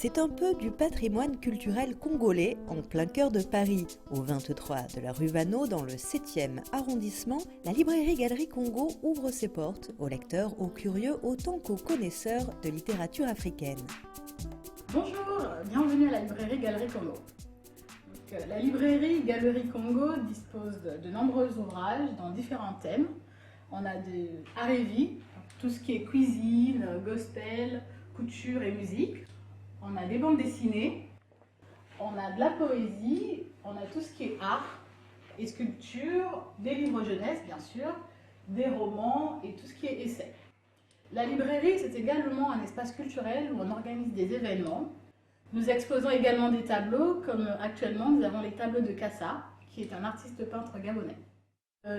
C'est un peu du patrimoine culturel congolais en plein cœur de Paris. Au 23 de la rue Vaneau, dans le 7e arrondissement, la librairie Galerie Congo ouvre ses portes aux lecteurs, aux curieux, autant qu'aux connaisseurs de littérature africaine. Bonjour, bienvenue à la librairie Galerie Congo. La librairie Galerie Congo dispose de nombreux ouvrages dans différents thèmes. On a de art et vie, tout ce qui est cuisine, gospel, couture et musique. On a des bandes dessinées, on a de la poésie, on a tout ce qui est art et sculpture, des livres jeunesse bien sûr, des romans et tout ce qui est essai. La librairie, c'est également un espace culturel où on organise des événements. Nous exposons également des tableaux, comme actuellement nous avons les tableaux de Kassa, qui est un artiste peintre gabonais.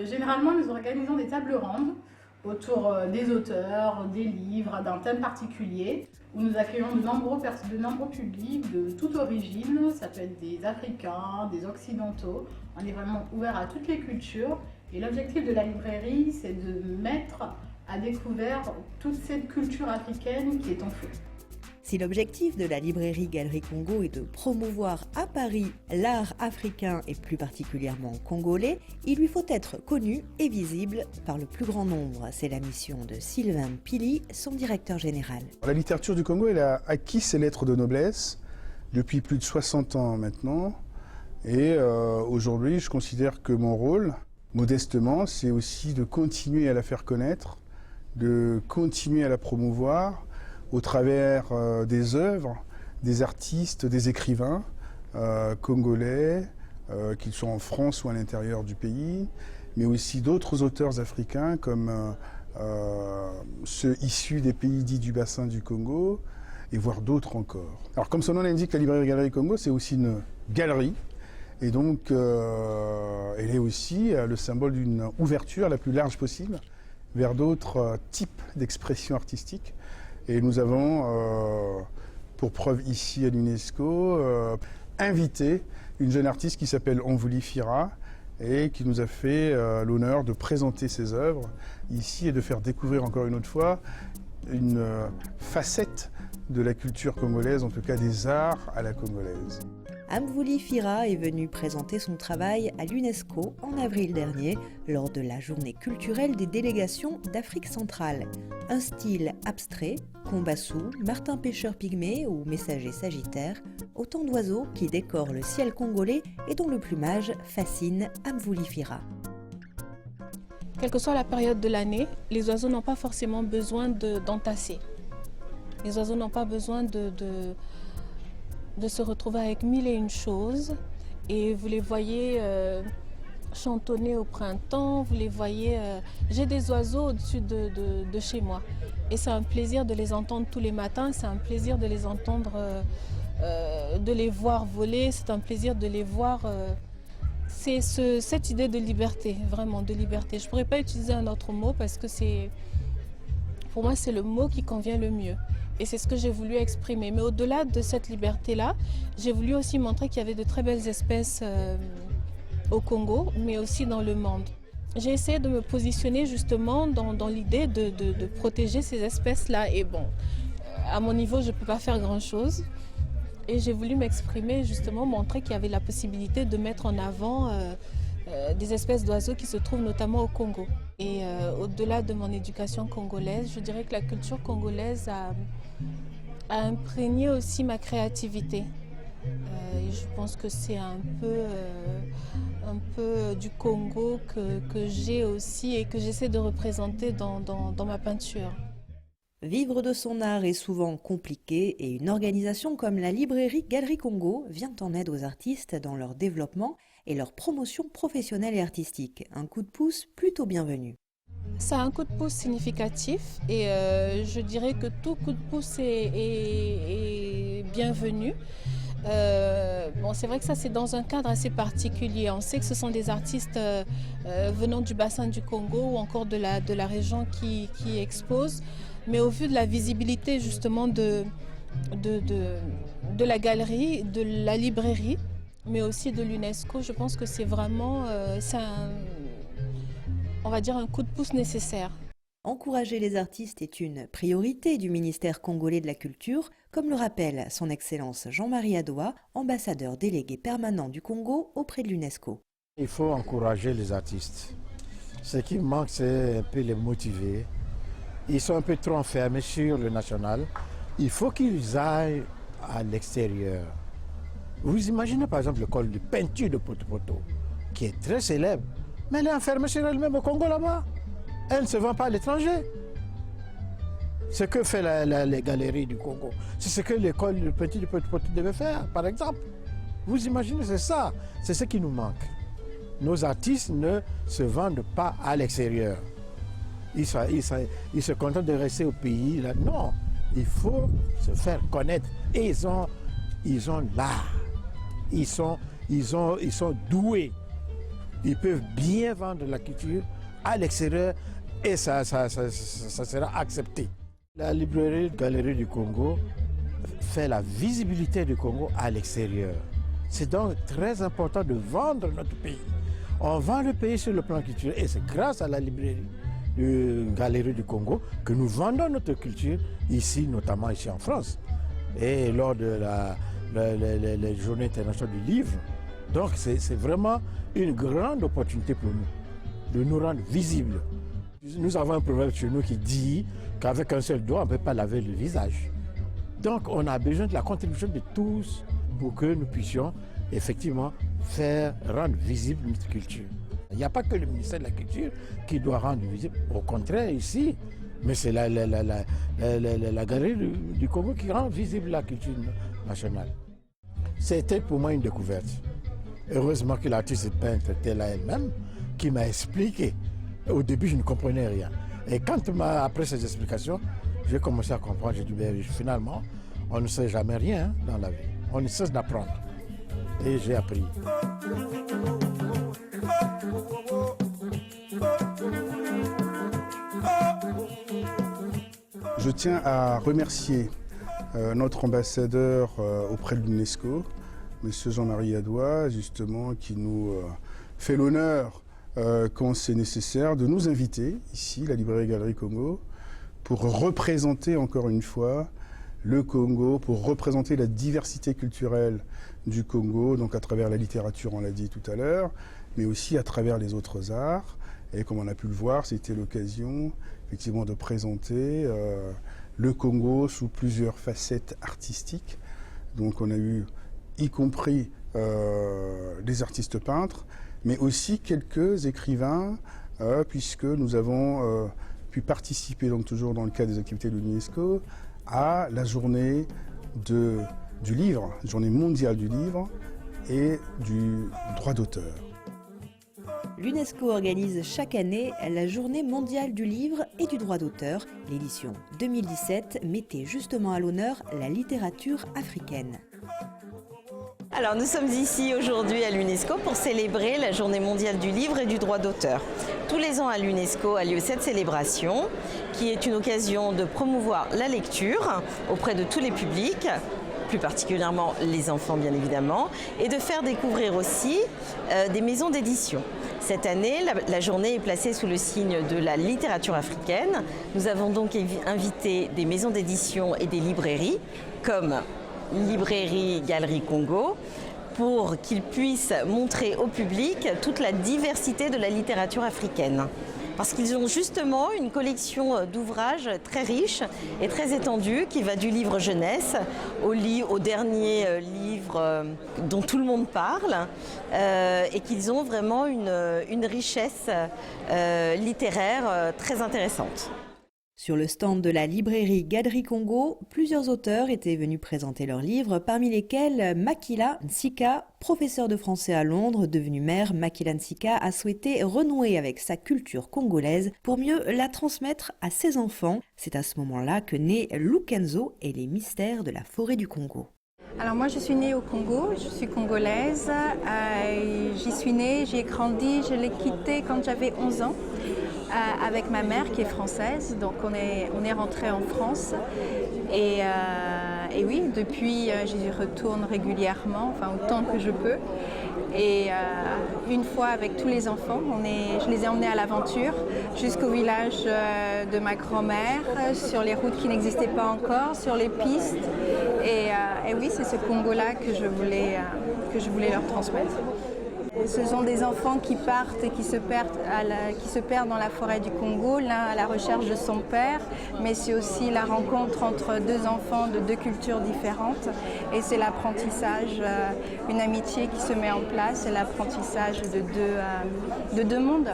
Généralement, nous organisons des tables rondes autour des auteurs, des livres, d'un thème particulier, où nous accueillons de nombreux publics de toute origine. Ça peut être des Africains, des Occidentaux. On est vraiment ouvert à toutes les cultures. Et l'objectif de la librairie, c'est de mettre à découvert toute cette culture africaine qui est en feu. Si l'objectif de la librairie Galerie Congo est de promouvoir à Paris l'art africain et plus particulièrement congolais, il lui faut être connu et visible par le plus grand nombre. C'est la mission de Sylvain Pili, son directeur général. La littérature du Congo, elle a acquis ses lettres de noblesse depuis plus de 60 ans maintenant. Et aujourd'hui, je considère que mon rôle, modestement, c'est aussi de continuer à la faire connaître, de continuer à la promouvoir au travers des œuvres, des artistes, des écrivains congolais, qu'ils soient en France ou à l'intérieur du pays, mais aussi d'autres auteurs africains comme ceux issus des pays dits du bassin du Congo, et voire d'autres encore. Alors comme son nom l'indique, la librairie Galerie Congo, c'est aussi une galerie, et donc elle est aussi le symbole d'une ouverture la plus large possible vers d'autres types d'expressions artistiques. Et nous avons, pour preuve ici à l'UNESCO, invité une jeune artiste qui s'appelle Onvuli Fira et qui nous a fait l'honneur de présenter ses œuvres ici et de faire découvrir encore une autre fois une facette de la culture congolaise, en tout cas des arts à la congolaise. Onvuli Fira est venu présenter son travail à l'UNESCO en avril dernier lors de la journée culturelle des délégations d'Afrique centrale. Un style abstrait, Kombassou, Martin Pêcheur Pygmée ou Messager Sagittaire, autant d'oiseaux qui décorent le ciel congolais et dont le plumage fascine Onvuli Fira. Quelle que soit la période de l'année, les oiseaux n'ont pas forcément besoin d'entasser. Les oiseaux n'ont pas besoin de se retrouver avec mille et une choses. Et vous les voyez chantonner au printemps, vous les voyez... J'ai des oiseaux au-dessus de chez moi. Et c'est un plaisir de les entendre tous les matins, c'est un plaisir de les entendre, de les voir voler, c'est un plaisir de les voir... C'est cette idée de liberté, vraiment de liberté. Je ne pourrais pas utiliser un autre mot parce que pour moi c'est le mot qui convient le mieux. Et c'est ce que j'ai voulu exprimer. Mais au-delà de cette liberté-là, j'ai voulu aussi montrer qu'il y avait de très belles espèces au Congo, mais aussi dans le monde. J'ai essayé de me positionner justement dans l'idée de protéger ces espèces-là. Et bon, à mon niveau, je ne peux pas faire grand-chose. Et j'ai voulu m'exprimer, justement, montrer qu'il y avait la possibilité de mettre en avant des espèces d'oiseaux qui se trouvent notamment au Congo. Et au-delà de mon éducation congolaise, je dirais que la culture congolaise a imprégné aussi ma créativité. Et je pense que c'est un peu du Congo que j'ai aussi et que j'essaie de représenter dans ma peinture. Vivre de son art est souvent compliqué et une organisation comme la librairie Galerie Congo vient en aide aux artistes dans leur développement et leur promotion professionnelle et artistique. Un coup de pouce plutôt bienvenu. Ça a un coup de pouce significatif et je dirais que tout coup de pouce est bienvenu. Bon, c'est vrai que ça c'est dans un cadre assez particulier. On sait que ce sont des artistes venant du bassin du Congo ou encore de la région qui exposent. Mais au vu de la visibilité justement de la galerie, de la librairie, mais aussi de l'UNESCO, je pense que c'est vraiment on va dire un coup de pouce nécessaire. Encourager les artistes est une priorité du ministère congolais de la Culture, comme le rappelle son Excellence Jean-Marie Adoua, ambassadeur délégué permanent du Congo auprès de l'UNESCO. Il faut encourager les artistes. Ce qui manque, c'est un peu les motiver. Ils sont un peu trop enfermés sur le national. Il faut qu'ils aillent à l'extérieur. Vous imaginez par exemple l'école de peinture de Poto Poto, qui est très célèbre, mais elle est enfermée sur elle-même au Congo là-bas. Elle ne se vend pas à l'étranger. Ce que fait les galeries du Congo, c'est ce que l'école de peinture de Poto Poto devait faire, par exemple. Vous imaginez, c'est ça, c'est ce qui nous manque. Nos artistes ne se vendent pas à l'extérieur. Ils se contentent de rester au pays. Là. Non, il faut se faire connaître. Et ils ont l'art. Ils sont doués. Ils peuvent bien vendre la culture à l'extérieur et ça sera accepté. La librairie Galerie du Congo fait la visibilité du Congo à l'extérieur. C'est donc très important de vendre notre pays. On vend le pays sur le plan culturel et c'est grâce à la librairie de Galerie du Congo que nous vendons notre culture ici, notamment ici en France. Et lors de la Journée internationale du livre. Donc c'est vraiment une grande opportunité pour nous, de nous rendre visibles. Nous avons un proverbe chez nous qui dit qu'avec un seul doigt, on ne peut pas laver le visage. Donc on a besoin de la contribution de tous pour que nous puissions effectivement rendre visible notre culture. Il n'y a pas que le ministère de la Culture qui doit rendre visible. Au contraire, ici, mais c'est la Galerie du Congo qui rend visible la culture nationale. C'était pour moi une découverte. Heureusement que l'artiste peintre était là elle-même, qui m'a expliqué. Au début, je ne comprenais rien. Et quand après ces explications, j'ai commencé à comprendre. J'ai dit, finalement, on ne sait jamais rien dans la vie. On ne cesse d'apprendre. Et j'ai appris. Je tiens à remercier notre ambassadeur auprès de l'UNESCO, M. Jean-Marie Adoua, justement, qui nous fait l'honneur, quand c'est nécessaire, de nous inviter ici, la librairie Galerie Congo, pour représenter encore une fois le Congo, pour représenter la diversité culturelle du Congo, donc à travers la littérature, on l'a dit tout à l'heure, mais aussi à travers les autres arts. Et comme on a pu le voir, c'était l'occasion effectivement de présenter le Congo sous plusieurs facettes artistiques. Donc on a eu, y compris des artistes peintres, mais aussi quelques écrivains, puisque nous avons pu participer, donc toujours dans le cadre des activités de l'UNESCO, à la journée du livre, journée mondiale du livre et du droit d'auteur. L'UNESCO organise chaque année la Journée mondiale du livre et du droit d'auteur. L'édition 2017 mettait justement à l'honneur la littérature africaine. Alors nous sommes ici aujourd'hui à l'UNESCO pour célébrer la Journée mondiale du livre et du droit d'auteur. Tous les ans à l'UNESCO a lieu cette célébration qui est une occasion de promouvoir la lecture auprès de tous les publics, plus particulièrement les enfants bien évidemment, et de faire découvrir aussi des maisons d'édition. Cette année, la journée est placée sous le signe de la littérature africaine. Nous avons donc invité des maisons d'édition et des librairies, comme Librairie Galerie Congo, pour qu'ils puissent montrer au public toute la diversité de la littérature africaine. Parce qu'ils ont justement une collection d'ouvrages très riche et très étendue qui va du livre jeunesse au dernier livre dont tout le monde parle et qu'ils ont vraiment une richesse littéraire très intéressante. Sur le stand de la librairie Galerie Congo, plusieurs auteurs étaient venus présenter leurs livres, parmi lesquels Makila Nsika, professeur de français à Londres, devenu mère. Makila Nsika a souhaité renouer avec sa culture congolaise pour mieux la transmettre à ses enfants. C'est à ce moment-là que naît Lukenzo et les mystères de la forêt du Congo. Alors moi je suis née au Congo, je suis congolaise, j'y suis née, j'y ai grandi, je l'ai quitté quand j'avais 11 ans. Avec ma mère qui est française, donc on est rentré en France et Et oui, depuis, j'y retourne régulièrement, enfin autant que je peux. Et une fois avec tous les enfants, je les ai emmenés à l'aventure jusqu'au village de ma grand-mère, sur les routes qui n'existaient pas encore, sur les pistes. Et oui, c'est ce Congo-là que je voulais leur transmettre. Ce sont des enfants qui partent et qui se perdent dans la forêt du Congo, l'un à la recherche de son père, mais c'est aussi la rencontre entre deux enfants de deux cultures différentes. Et c'est l'apprentissage, une amitié qui se met en place, et l'apprentissage de deux mondes.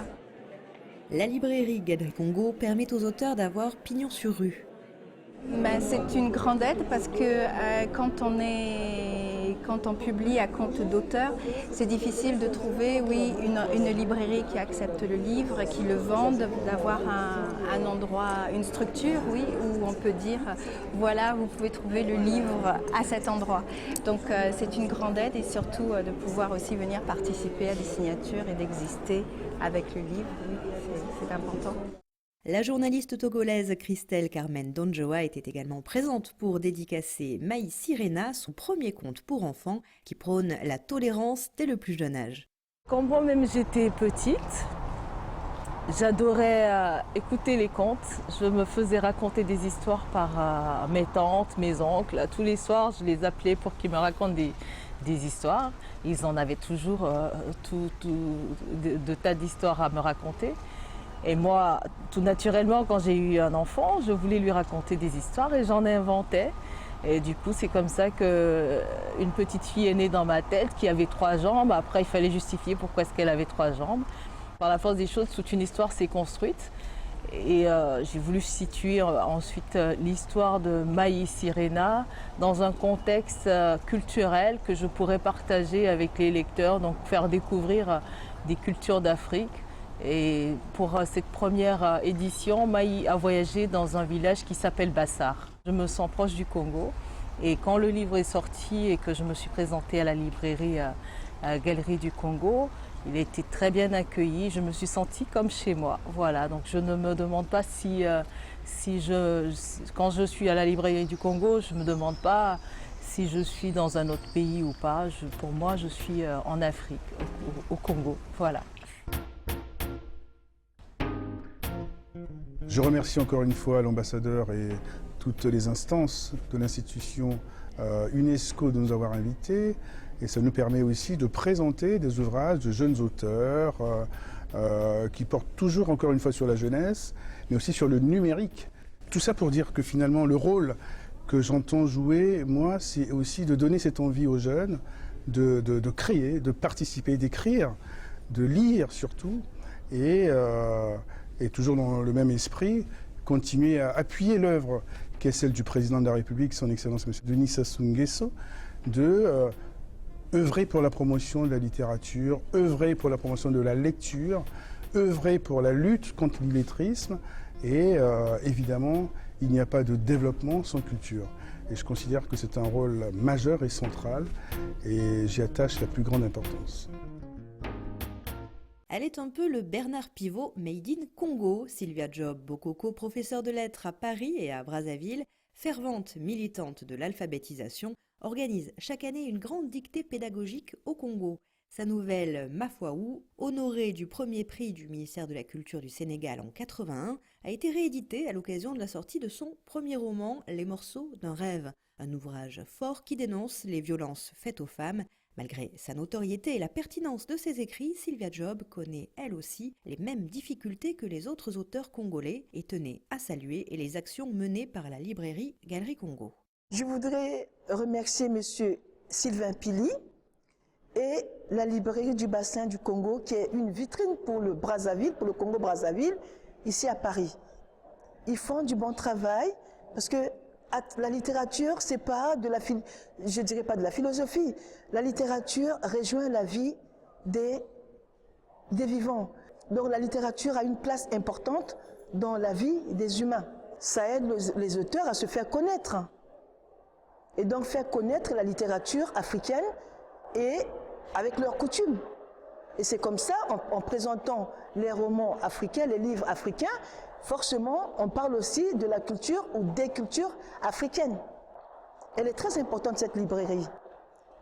La librairie Galerie Congo permet aux auteurs d'avoir pignon sur rue. C'est une grande aide parce que quand on publie à compte d'auteur, c'est difficile de trouver une librairie qui accepte le livre, qui le vende, d'avoir un endroit, une structure où on peut dire voilà, vous pouvez trouver le livre à cet endroit. Donc c'est une grande aide et surtout de pouvoir aussi venir participer à des signatures et d'exister avec le livre, c'est important. La journaliste togolaise Christelle Carmen Donjoa était également présente pour dédicacer Maï Sirena, son premier conte pour enfants qui prône la tolérance dès le plus jeune âge. Quand moi-même j'étais petite, j'adorais écouter les contes. Je me faisais raconter des histoires par mes tantes, mes oncles. Tous les soirs, je les appelais pour qu'ils me racontent des histoires. Ils en avaient toujours de tas d'histoires à me raconter. Et moi, tout naturellement, quand j'ai eu un enfant, je voulais lui raconter des histoires et j'en inventais. Et du coup, c'est comme ça qu'une petite fille est née dans ma tête qui avait 3 jambes. Après, il fallait justifier pourquoi est-ce qu'elle avait 3 jambes. Par la force des choses, toute une histoire s'est construite. Et j'ai voulu situer ensuite l'histoire de Maï Sirena dans un contexte culturel que je pourrais partager avec les lecteurs, donc faire découvrir des cultures d'Afrique. Et pour cette première édition, Maï a voyagé dans un village qui s'appelle Bassar. Je me sens proche du Congo et quand le livre est sorti et que je me suis présentée à la librairie Galerie du Congo, il a été très bien accueilli. Je me suis sentie comme chez moi. Voilà, donc je ne me demande pas quand je suis à la librairie du Congo, je ne me demande pas si je suis dans un autre pays ou pas. Pour moi, je suis en Afrique, au Congo. Voilà. Je remercie encore une fois l'ambassadeur et toutes les instances de l'institution UNESCO de nous avoir invités. Et ça nous permet aussi de présenter des ouvrages de jeunes auteurs qui portent toujours encore une fois sur la jeunesse, mais aussi sur le numérique. Tout ça pour dire que finalement le rôle que j'entends jouer, moi, c'est aussi de donner cette envie aux jeunes de créer, de participer, d'écrire, de lire surtout. Et toujours dans le même esprit, continuer à appuyer l'œuvre qui est celle du président de la République, son Excellence M. Denis Sassou Nguesso, œuvrer pour la promotion de la littérature, œuvrer pour la promotion de la lecture, œuvrer pour la lutte contre l'illettrisme. Et évidemment, il n'y a pas de développement sans culture. Et je considère que c'est un rôle majeur et central, et j'y attache la plus grande importance. Elle est un peu le Bernard Pivot made in Congo. Sylvia Job Bokoko, professeure de lettres à Paris et à Brazzaville, fervente militante de l'alphabétisation, organise chaque année une grande dictée pédagogique au Congo. Sa nouvelle Mafuaou, honorée du premier prix du ministère de la Culture du Sénégal en 81, a été rééditée à l'occasion de la sortie de son premier roman Les morceaux d'un rêve, un ouvrage fort qui dénonce les violences faites aux femmes. Malgré sa notoriété et la pertinence de ses écrits, Sylvia Job connaît elle aussi les mêmes difficultés que les autres auteurs congolais et tenait à saluer les actions menées par la librairie Galerie Congo. Je voudrais remercier M. Sylvain Pili et la librairie du bassin du Congo qui est une vitrine pour le Brazzaville, pour le Congo-Brazzaville, ici à Paris. Ils font du bon travail parce que la littérature, c'est pas je dirais pas de la philosophie. La littérature rejoint la vie des vivants. Donc la littérature a une place importante dans la vie des humains. Ça aide les auteurs à se faire connaître. Et donc faire connaître la littérature africaine et avec leurs coutumes. Et c'est comme ça, en présentant les romans africains, les livres africains, forcément, on parle aussi de la culture ou des cultures africaines. Elle est très importante, cette librairie.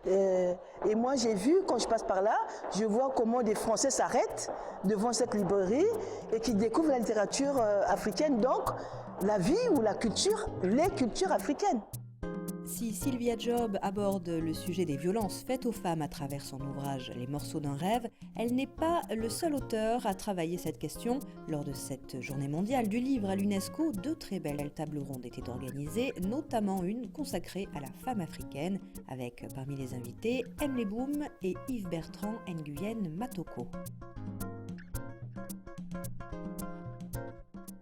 Et moi, j'ai vu, quand je passe par là, je vois comment des Français s'arrêtent devant cette librairie et qui découvrent la littérature africaine, donc la vie ou la culture, les cultures africaines. Si Sylvia Job aborde le sujet des violences faites aux femmes à travers son ouvrage Les morceaux d'un rêve, elle n'est pas le seul auteur à travailler cette question. Lors de cette journée mondiale du livre à l'UNESCO, 2 très belles tables rondes étaient organisées, notamment une consacrée à la femme africaine, avec parmi les invités Emily Boom et Yves Bertrand Nguyen Matoko.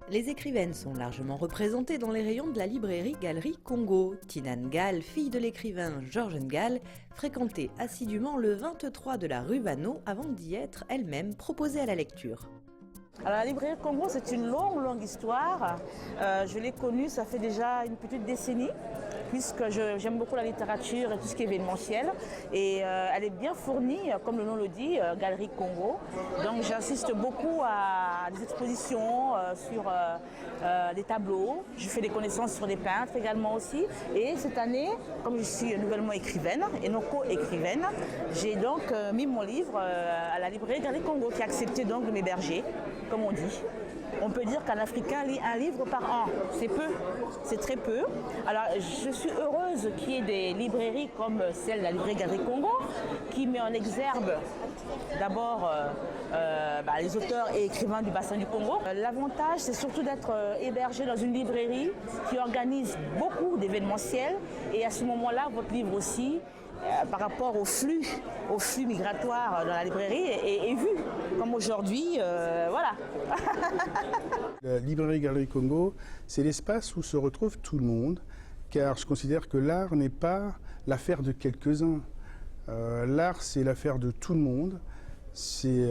Les écrivaines sont largement représentées dans les rayons de la librairie Galerie Congo. Tina Ngall, fille de l'écrivain Georges Ngall, fréquentait assidûment le 23 de la rue Vanneau avant d'y être elle-même proposée à la lecture. Alors, la librairie Congo, c'est une longue histoire. Je l'ai connue, ça fait déjà une petite décennie, puisque j'aime beaucoup la littérature et tout ce qui est événementiel. Et elle est bien fournie, comme le nom le dit, Galerie Congo. Donc j'assiste beaucoup à des expositions sur des tableaux. Je fais des connaissances sur des peintres également aussi. Et cette année, comme je suis nouvellement écrivaine et non co-écrivaine, j'ai donc mis mon livre à la librairie Galerie Congo, qui a accepté donc de m'héberger, comme on dit. On peut dire qu'un Africain lit un livre par an. C'est peu, c'est très peu. Alors je suis heureuse qu'il y ait des librairies comme celle de la librairie Galerie Congo, qui met en exergue d'abord les auteurs et écrivains du bassin du Congo. L'avantage, c'est surtout d'être hébergé dans une librairie qui organise beaucoup d'événementiels. Et à ce moment-là, votre livre aussi, par rapport au flux migratoire dans la librairie est vu. Comme aujourd'hui, voilà. La librairie Galerie Congo, c'est l'espace où se retrouve tout le monde, car je considère que l'art n'est pas l'affaire de quelques-uns. L'art, c'est l'affaire de tout le monde. C'est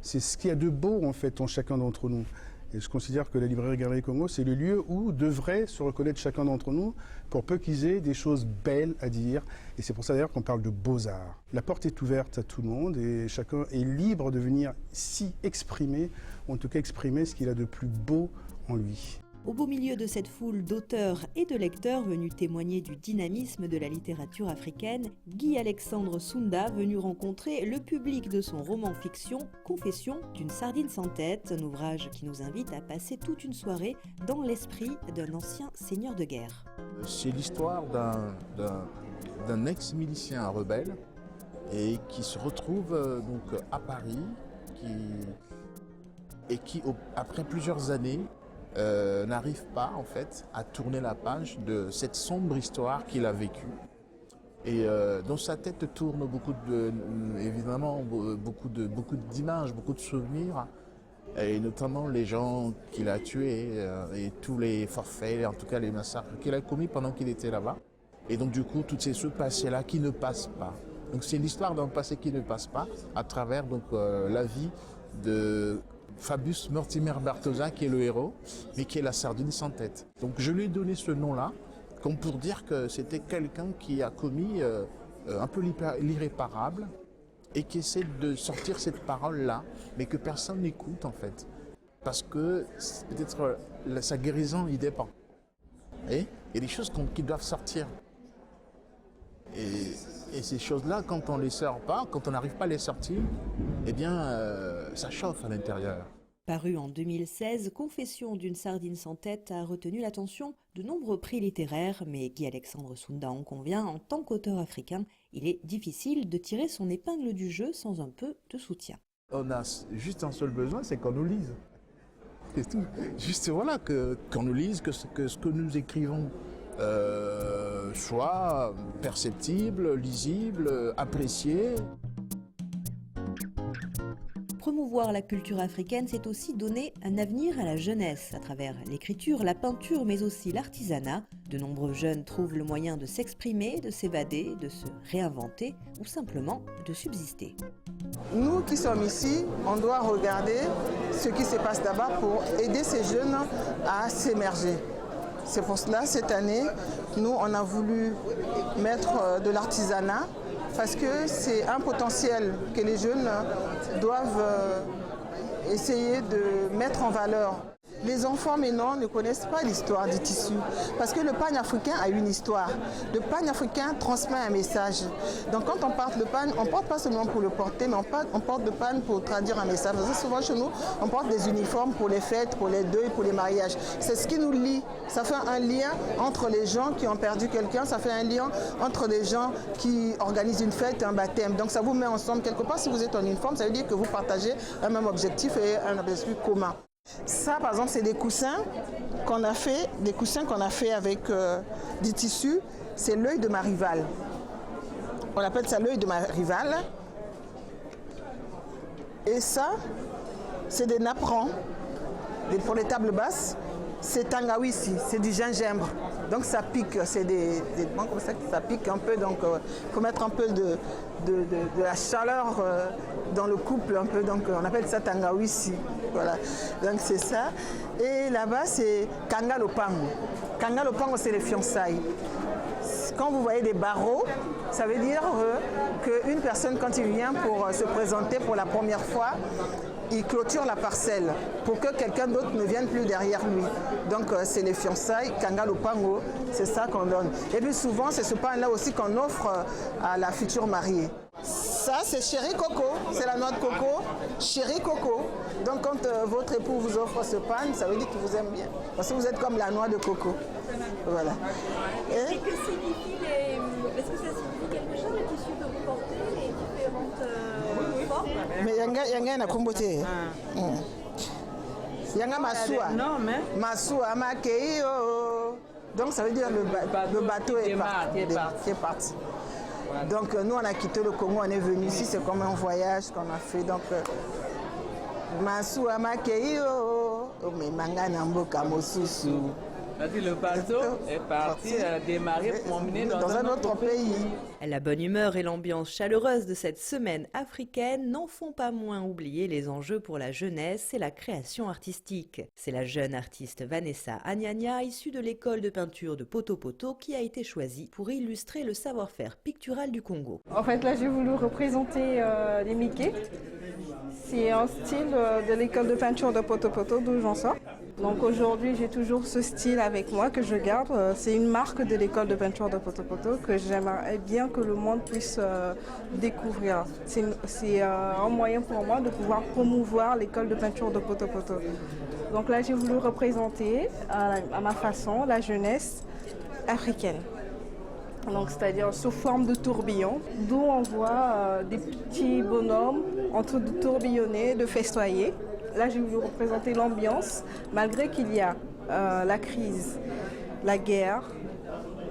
ce qu'il y a de beau, en fait, en chacun d'entre nous. Et je considère que la librairie Galerie Congo, c'est le lieu où devrait se reconnaître chacun d'entre nous pour peu qu'ils aient des choses belles à dire. Et c'est pour ça d'ailleurs qu'on parle de beaux-arts. La porte est ouverte à tout le monde et chacun est libre de venir s'y exprimer, ou en tout cas exprimer ce qu'il a de plus beau en lui. Au beau milieu de cette foule d'auteurs et de lecteurs venus témoigner du dynamisme de la littérature africaine, Guy-Alexandre Sounda venu rencontrer le public de son roman-fiction Confession d'une sardine sans tête, un ouvrage qui nous invite à passer toute une soirée dans l'esprit d'un ancien seigneur de guerre. C'est l'histoire d'un ex-milicien rebelle et qui se retrouve donc à Paris qui après plusieurs années n'arrive pas en fait à tourner la page de cette sombre histoire qu'il a vécue. Et dans sa tête tourne évidemment beaucoup d'images, beaucoup de souvenirs, et notamment les gens qu'il a tués et tous les forfaits, en tout cas les massacres qu'il a commis pendant qu'il était là-bas. Et donc du coup, tout ce passé-là qui ne passe pas. Donc c'est l'histoire d'un passé qui ne passe pas à travers donc la vie de Fabius Mortimer Bartosa, qui est le héros, mais qui est la sardine sans tête. Donc je lui ai donné ce nom-là, comme pour dire que c'était quelqu'un qui a commis un peu l'irréparable et qui essaie de sortir cette parole-là, mais que personne n'écoute en fait. Parce que peut-être sa guérison y dépend. Et il y a des choses qui doivent sortir. Et ces choses-là, quand on ne les sort pas, quand on n'arrive pas à les sortir, eh bien, ça chauffe à l'intérieur. Paru en 2016, Confession d'une sardine sans tête a retenu l'attention de nombreux prix littéraires, mais Guy-Alexandre Sounda en convient, en tant qu'auteur africain, il est difficile de tirer son épingle du jeu sans un peu de soutien. On a juste un seul besoin, c'est qu'on nous lise. C'est tout. Juste voilà, qu'on nous lise, que ce que nous écrivons soit perceptible, lisible, apprécié. Promouvoir la culture africaine, c'est aussi donner un avenir à la jeunesse à travers l'écriture, la peinture, mais aussi l'artisanat. De nombreux jeunes trouvent le moyen de s'exprimer, de s'évader, de se réinventer ou simplement de subsister. Nous qui sommes ici, on doit regarder ce qui se passe là-bas pour aider ces jeunes à s'émerger. C'est pour cela, cette année, nous, on a voulu mettre de l'artisanat parce que c'est un potentiel que les jeunes doivent essayer de mettre en valeur. Les enfants maintenant ne connaissent pas l'histoire du tissu parce que le pagne africain a une histoire. Le pagne africain transmet un message. Donc quand on porte le pagne, on ne porte pas seulement pour le porter, mais on porte le pagne pour traduire un message. Parce que souvent chez nous, on porte des uniformes pour les fêtes, pour les deuils, pour les mariages. C'est ce qui nous lie. Ça fait un lien entre les gens qui ont perdu quelqu'un, ça fait un lien entre les gens qui organisent une fête, un baptême. Donc ça vous met ensemble quelque part. Si vous êtes en uniforme, ça veut dire que vous partagez un même objectif et un objectif commun. Ça, par exemple, c'est des coussins qu'on a fait avec du tissu. C'est l'œil de ma rivale. On appelle ça l'œil de ma rivale. Et ça, c'est des napperons pour les tables basses. C'est tangawissi, c'est du gingembre. Donc ça pique, c'est des bancs comme ça, ça pique un peu. Donc il faut mettre un peu de la chaleur dans le couple un peu. Donc on appelle ça tangawissi. Voilà. Donc c'est ça. Et là-bas c'est kangalopango. Kangalopango c'est les fiançailles. Quand vous voyez des barreaux, ça veut dire qu'une personne quand il vient pour se présenter pour la première fois, il clôture la parcelle pour que quelqu'un d'autre ne vienne plus derrière lui. Donc c'est les fiançailles, kangalopango, c'est ça qu'on donne. Et puis souvent c'est ce pain-là aussi qu'on offre à la future mariée. Ça c'est chéri coco, c'est la noix de coco, chéri coco. Donc quand votre époux vous offre ce pain, ça veut dire qu'il vous aime bien. Parce que vous êtes comme la noix de coco. Voilà. Et que signifie est-ce que ça signifie quelque chose le tissu que vous portez, les différentes formes? Mais yanga na kombote. Yanga masua. Masua makeio. Donc ça veut dire le bateau est parti. Donc nous on a quitté le Congo, on est venu ici, c'est comme un voyage qu'on a fait. Donc masua makeio. Mais manga namboka mosusu. Le bateau est parti démarrer pour emmener dans un autre pays. La bonne humeur et l'ambiance chaleureuse de cette semaine africaine n'en font pas moins oublier les enjeux pour la jeunesse et la création artistique. C'est la jeune artiste Vanessa Anyanya, issue de l'école de peinture de Poto Poto, qui a été choisie pour illustrer le savoir-faire pictural du Congo. En fait, là, j'ai voulu représenter les Mickey. C'est un style de l'école de peinture de Poto Poto d'où j'en sors. Donc aujourd'hui, j'ai toujours ce style avec moi que je garde. C'est une marque de l'école de peinture de Poto Poto que j'aimerais bien que le monde puisse découvrir. C'est un moyen pour moi de pouvoir promouvoir l'école de peinture de Poto Poto. Donc là, j'ai voulu représenter à ma façon la jeunesse africaine. Donc, c'est-à-dire sous forme de tourbillon, d'où on voit des petits bonhommes en train de tourbillonner, de festoyer. Là, j'ai voulu représenter l'ambiance, malgré qu'il y a la crise, la guerre,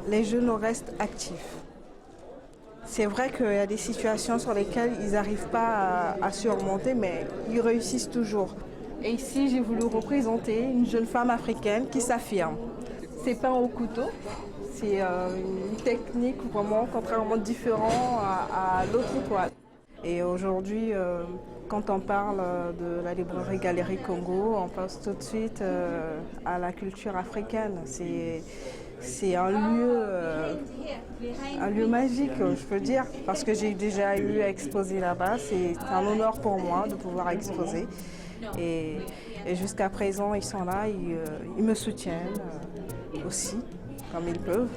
les jeunes restent actifs. C'est vrai qu'il y a des situations sur lesquelles ils n'arrivent pas à surmonter, mais ils réussissent toujours. Et ici, j'ai voulu représenter une jeune femme africaine qui s'affirme. C'est peint au couteau. C'est une technique vraiment contrairement différente à l'autre toile. Et aujourd'hui, quand on parle de la librairie Galerie Congo, on pense tout de suite à la culture africaine. C'est un lieu magique, je peux dire, parce que j'ai déjà eu à exposer là-bas. C'est un honneur pour moi de pouvoir exposer. Et jusqu'à présent, ils sont là, ils me soutiennent aussi, comme ils peuvent.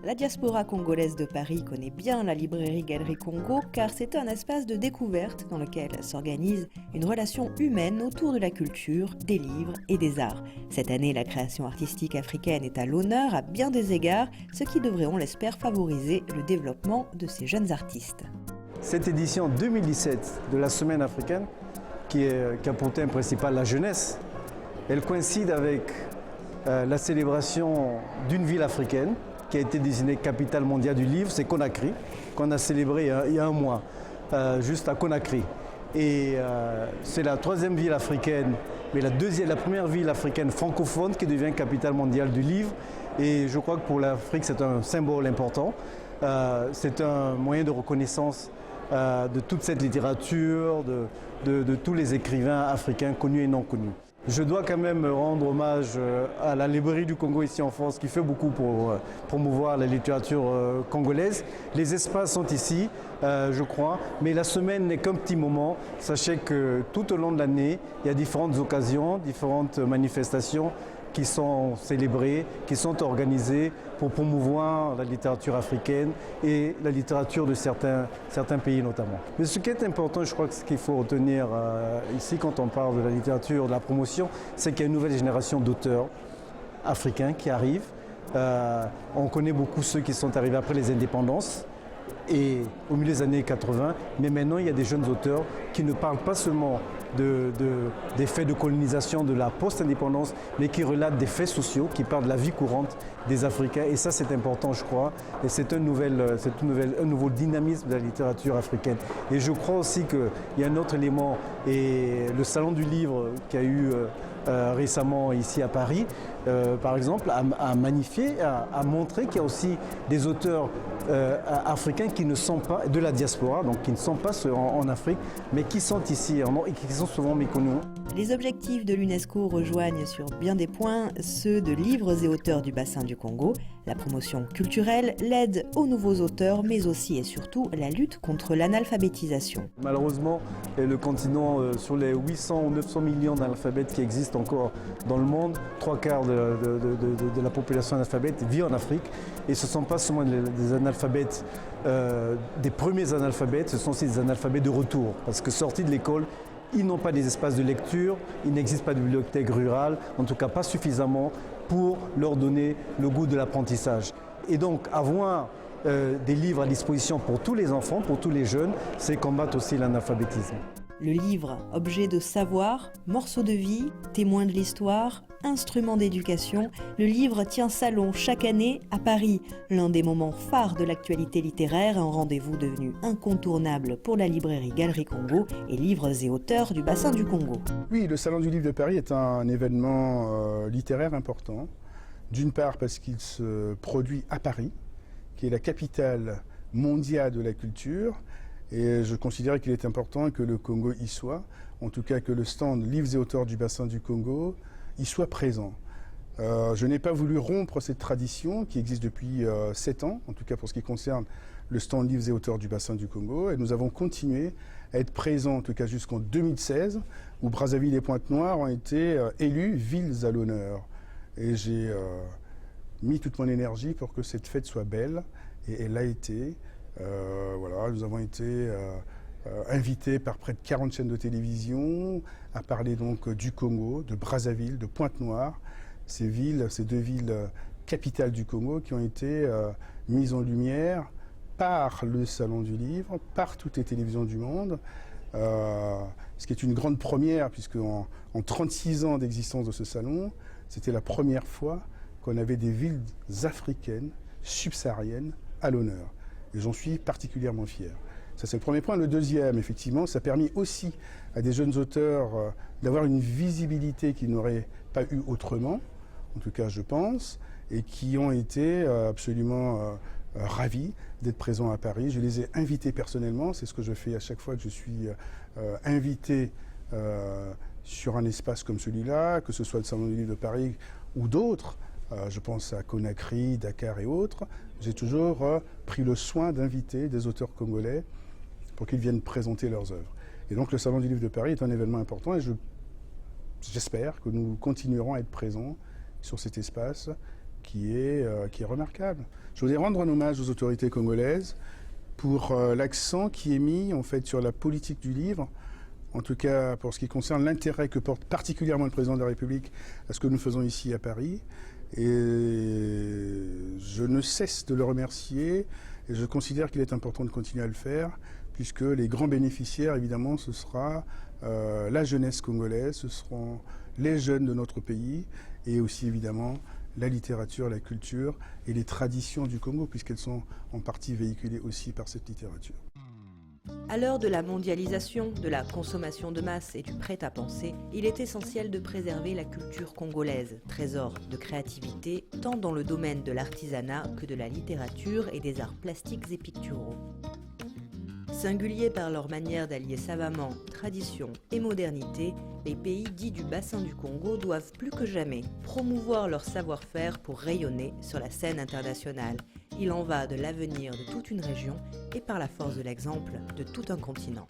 La diaspora congolaise de Paris connaît bien la librairie Galerie Congo car c'est un espace de découverte dans lequel s'organise une relation humaine autour de la culture, des livres et des arts. Cette année, la création artistique africaine est à l'honneur à bien des égards, ce qui devrait, on l'espère, favoriser le développement de ces jeunes artistes. Cette édition 2017 de la Semaine africaine, qui a pour thème principal la jeunesse, elle coïncide avec la célébration d'une ville africaine qui a été désignée capitale mondiale du livre, c'est Conakry, qu'on a célébré il y a un mois, juste à Conakry. Et c'est la troisième ville africaine, mais la première ville africaine francophone qui devient capitale mondiale du livre. Et je crois que pour l'Afrique, c'est un symbole important. C'est un moyen de reconnaissance de toute cette littérature, de tous les écrivains africains connus et non connus. Je dois quand même rendre hommage à la librairie du Congo ici en France qui fait beaucoup pour promouvoir la littérature congolaise. Les espaces sont ici, je crois, mais la semaine n'est qu'un petit moment. Sachez que tout au long de l'année, il y a différentes occasions, différentes manifestations qui sont célébrées, qui sont organisées pour promouvoir la littérature africaine et la littérature de certains pays notamment. Mais ce qui est important, je crois que ce qu'il faut retenir ici quand on parle de la littérature, de la promotion, c'est qu'il y a une nouvelle génération d'auteurs africains qui arrivent. On connaît beaucoup ceux qui sont arrivés après les indépendances et au milieu des années 80, mais maintenant il y a des jeunes auteurs qui ne parlent pas seulement des faits de colonisation de la post-indépendance, mais qui relatent des faits sociaux, qui parlent de la vie courante des Africains. Et ça, c'est important, je crois. Et c'est un nouveau dynamisme de la littérature africaine. Et je crois aussi qu'il y a un autre élément, et le Salon du Livre qui a eu récemment ici à Paris, par exemple, a magnifié, a montré qu'il y a aussi des auteurs africains qui ne sont pas de la diaspora, donc qui ne sont pas en Afrique, mais qui sont ici et qui sont souvent méconnus. Les objectifs de l'UNESCO rejoignent sur bien des points ceux de livres et auteurs du bassin du Congo, la promotion culturelle, l'aide aux nouveaux auteurs, mais aussi et surtout la lutte contre l'analphabétisation. Malheureusement, le continent, sur les 800 ou 900 millions d'analphabètes qui existent encore dans le monde, 3/4 de la population analphabète vit en Afrique. Et ce ne sont pas seulement des analphabètes, des premiers analphabètes, ce sont aussi des analphabètes de retour. Parce que sortis de l'école, ils n'ont pas des espaces de lecture, il n'existe pas de bibliothèque rurale, en tout cas pas suffisamment pour leur donner le goût de l'apprentissage. Et donc avoir des livres à disposition pour tous les enfants, pour tous les jeunes, c'est combattre aussi l'analphabétisme. Le livre, objet de savoir, morceau de vie, témoin de l'histoire, instrument d'éducation, le livre tient salon chaque année à Paris, l'un des moments phares de l'actualité littéraire, un rendez-vous devenu incontournable pour la librairie Galerie Congo et livres et auteurs du bassin du Congo. Oui, le Salon du Livre de Paris est un événement littéraire important, d'une part parce qu'il se produit à Paris, qui est la capitale mondiale de la culture, et je considère qu'il est important que le Congo y soit, en tout cas que le stand Livres et auteurs du bassin du Congo y soit présent. Je n'ai pas voulu rompre cette tradition qui existe depuis 7 ans, en tout cas pour ce qui concerne le stand Livres et auteurs du bassin du Congo, et nous avons continué à être présents, en tout cas jusqu'en 2016, où Brazzaville et Pointe-Noire ont été élus villes à l'honneur. Et j'ai mis toute mon énergie pour que cette fête soit belle, et elle l'a été. Voilà, nous avons été invités par près de 40 chaînes de télévision à parler donc du Congo, de Brazzaville, de Pointe-Noire, ces deux villes capitales du Congo qui ont été mises en lumière par le Salon du Livre, par toutes les télévisions du monde, ce qui est une grande première puisque en 36 ans d'existence de ce salon, c'était la première fois qu'on avait des villes africaines, subsahariennes à l'honneur. Et j'en suis particulièrement fier. Ça, c'est le premier point. Le deuxième, effectivement, ça a permis aussi à des jeunes auteurs d'avoir une visibilité qu'ils n'auraient pas eu autrement, en tout cas, je pense, et qui ont été absolument ravis d'être présents à Paris. Je les ai invités personnellement. C'est ce que je fais à chaque fois que je suis invité sur un espace comme celui-là, que ce soit le Salon du Livre de Paris ou d'autres. Je pense à Conakry, Dakar et autres. J'ai toujours pris le soin d'inviter des auteurs congolais pour qu'ils viennent présenter leurs œuvres. Et donc le Salon du Livre de Paris est un événement important et j'espère que nous continuerons à être présents sur cet espace qui est remarquable. Je voudrais rendre un hommage aux autorités congolaises pour l'accent qui est mis en fait sur la politique du livre, en tout cas pour ce qui concerne l'intérêt que porte particulièrement le président de la République à ce que nous faisons ici à Paris. Et je ne cesse de le remercier et je considère qu'il est important de continuer à le faire puisque les grands bénéficiaires, évidemment, ce sera la jeunesse congolaise, ce seront les jeunes de notre pays et aussi, évidemment, la littérature, la culture et les traditions du Congo puisqu'elles sont en partie véhiculées aussi par cette littérature. À l'heure de la mondialisation, de la consommation de masse et du prêt-à-penser, il est essentiel de préserver la culture congolaise, trésor de créativité tant dans le domaine de l'artisanat que de la littérature et des arts plastiques et picturaux. Singuliers par leur manière d'allier savamment tradition et modernité, les pays dits du bassin du Congo doivent plus que jamais promouvoir leur savoir-faire pour rayonner sur la scène internationale. Il en va de l'avenir de toute une région et par la force de l'exemple de tout un continent.